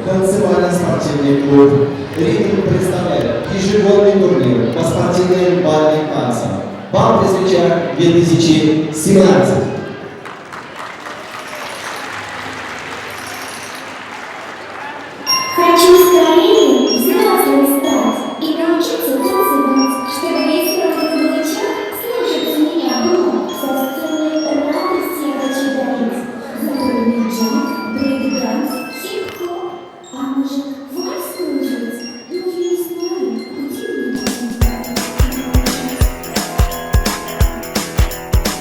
танцевальное спортивный клуб. Ритм представляет ежегодный турнир по спортивным бальным танцам. Бал Пресвеча 2017. Хочу скорее взрослым стать и научиться танцевать, чтобы весь розовый волчок слышать меня было. Со сцены радость я хочу дарить. Задорный джаз, брейк-данс, хип-хоп. А может, вальс кружить? Ну, я не знаю,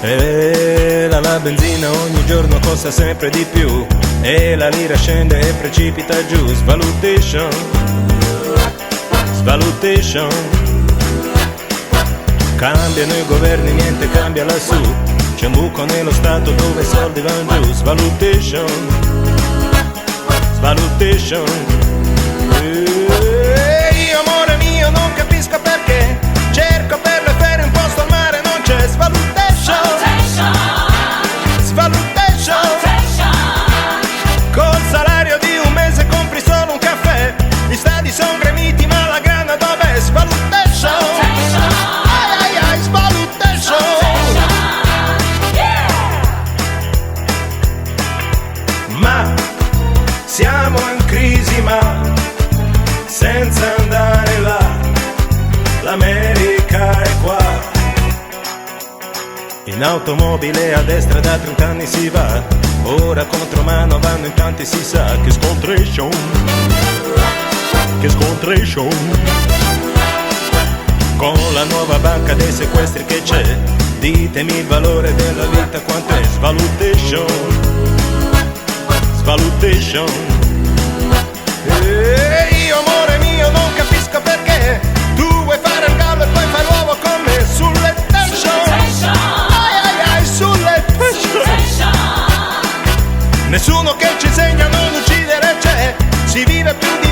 E la benzina ogni giorno costa sempre di più e la lira scende e precipita giù. Svalutation, svalutation. Cambiano i governi, niente cambia lassù. C'è un buco nello stato dove i soldi vanno giù. Svalutation, svalutation. Io amore mio non capisco perché cerco per le ferie un posto al mare, non c'è. Svalutation, svalutation. Col salario di un mese compri solo un caffè. Gli stadi son gremiti ma la grana dov'è? Svalutation, ai ai ai, svalutation. Ma siamo in crisi, ma senza andare là, l'America è qua. In automobile a destra da 30 anni si va, ora contromano vanno in tanti, si sa che scontration, che scontration. Con la nuova banca dei sequestri che c'è, ditemi il valore della vita quant'è. Svalutation, svalutation. E io amore mio non capisco perché tu vuoi fare il gallo e poi fai l'uovo con me. Sulle tension, ai ai ai, sulle tension. Nessuno che ci insegna a non uccidere c'è, si vive più di